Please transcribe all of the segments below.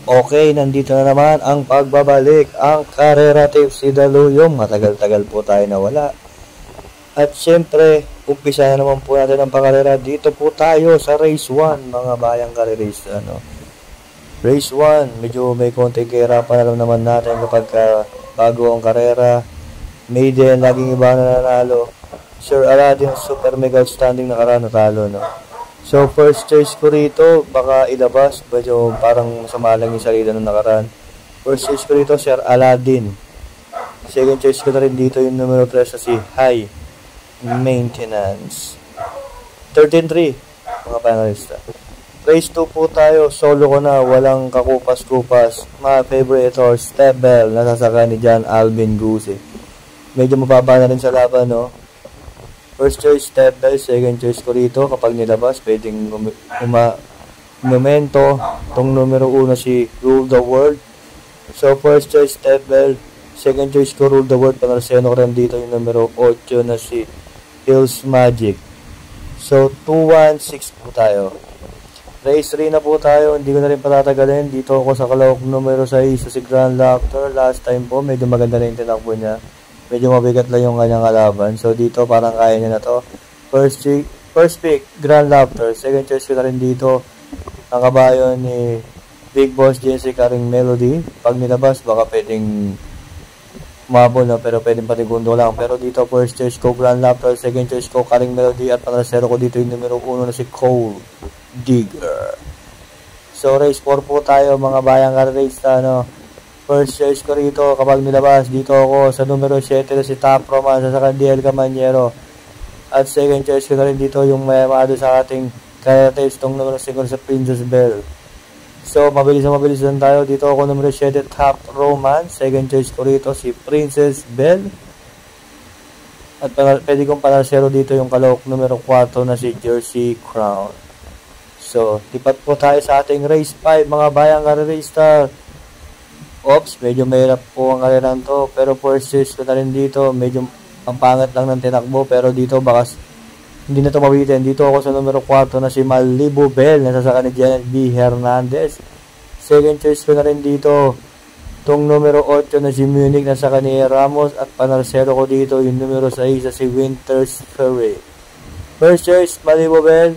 Okay, nandito na naman ang pagbabalik, ang Karera Tips ni Daluyong. Matagal-tagal po tayo nawala. At syempre, umpisa na naman po natin ang pangarera. Dito po tayo sa Race 1, mga bayang karerista. Race 1, medyo may konting kahirapan, alam naman natin kapag bago ang karera. Maiden, laging iba na nanalo. Sir Aladdin, super mega outstanding nakaraan, natalo, no? So, first choice ko rito, baka ilabas. Medyo parang masama lang yung salida ng nakaraan. First choice ko rito, Sir Aladdin. Second choice ko na rin dito yung numero 3 na si High Maintenance. 13-3, mga panelista. Race 2 po tayo, solo ko na, walang kakupas-kupas. My favorite horse, Stebel, nasasaka ni John Alvin Gusi. Medyo mababa na rin sa laban, no? First choice, Stebel. Second choice ko rito, kapag nilabas, pwedeng momento. Itong numero 1 si Rule the World. So, first choice, Stebel. Second choice ko, Rule the World. Panaraseno ko rin dito yung numero 8 na si Hills Magic. So, 2-1-6 po tayo. Race 3 na po tayo. Hindi ko na rin patatagalin. Dito ako sa kalawak numero 6 sa si Grand Laughter. Last time po, medyo maganda na yung tinakbo niya. Medyo mabigat lang yung kanyang kalaban. So, dito parang kaya niya na to. First pick, Grand Laughter. Second choice ko na rin dito. Ang kabayo ni Big Boss Jessica Ring Melody. Pag nilabas, baka pwedeng umabol, no? Pero pwedeng patigundo lang. Pero dito, first choice ko, Grand Laughter. Second choice ko, Karing Melody. At panasero ko dito yung numero 1 na si Cole Digger. So, race 4 po tayo, mga bayang karerista, no? First choice ko rito, kapag nilabas, dito ako sa numero 7 na si Top Romance sa Candiel Camanyero. At second choice ko na rin dito yung mayamado sa ating Karate, itong numero 5 sa Princess Belle. So, mabilis lang tayo. Dito ako numero 7, Top Romance. Second choice ko rito si Princess Belle. At pwede kong panasero dito yung kalawak numero 4 na si Jersey Crown. So, lipat po tayo sa ating race 5, mga bayang karerista. Oops, medyo mahirap po ang kariran to. Pero first choice ko na rin dito. Medyo ang pangat lang ng tinakbo. Pero dito baka hindi na ito mabitin. Dito ako sa numero 4 na si Malibu Bell. Nasasaka ni Janet B. Hernandez. Second choice ko na rin dito. Itong numero 8 na si Munich. Nasasaka ni Ramos. At panarsero ko dito yung numero 6 na si Winters Ferry. First choice, Malibu Bell.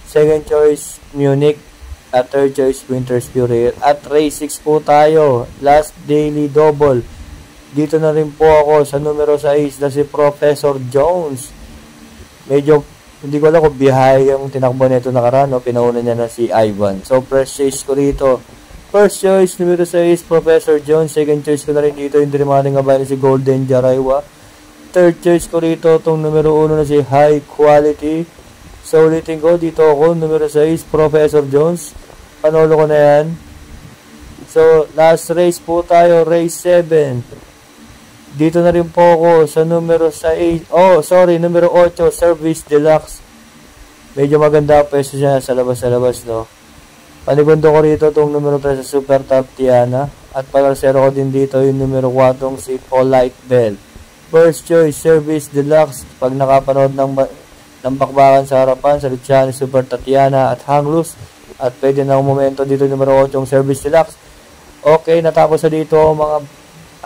Second choice, Munich. At third choice, Winter's Fury. At race 6 po tayo. Last daily double. Dito na rin po ako sa numero 6 na si Professor Jones. Medyo, hindi ko alam kung bihay yung tinakbo nito nakaraan. No? Pinauna niya na si Ivan. So, first choice ko rito. First choice, numero 6, Professor Jones. Second choice ko na rin dito yung dirimaning abay si Golden Jaraywa. Third choice ko rito itong numero 1 na si High Quality. So, ulitin ko, dito ako, numero 6, Professor Jones. Panolo ko na yan. So, last race po tayo, race 7. Dito na rin po ako sa numero 6. Oh, sorry, numero 8, Service Deluxe. Medyo maganda pwesto siya sa labas, no? Panigundo ko rito itong numero 3 sa Super Top Tiana. At palarsero ko din dito yung numero 4 si Polite Bell. First choice, Service Deluxe. Pag nakapanood ng bakbakan sa harapan, sa Luciani, Super Tatiana at Hang Loose. At pwede na momento dito numero 8 yung Service Deluxe. Okay, natapos na dito mga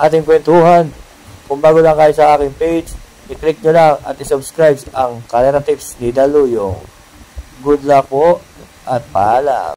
ating kwentuhan. Kung bago lang kayo sa aking page, i-click nyo lang at i-subscribe ang Karera Tips ni Daluyong. Good luck po at paalam.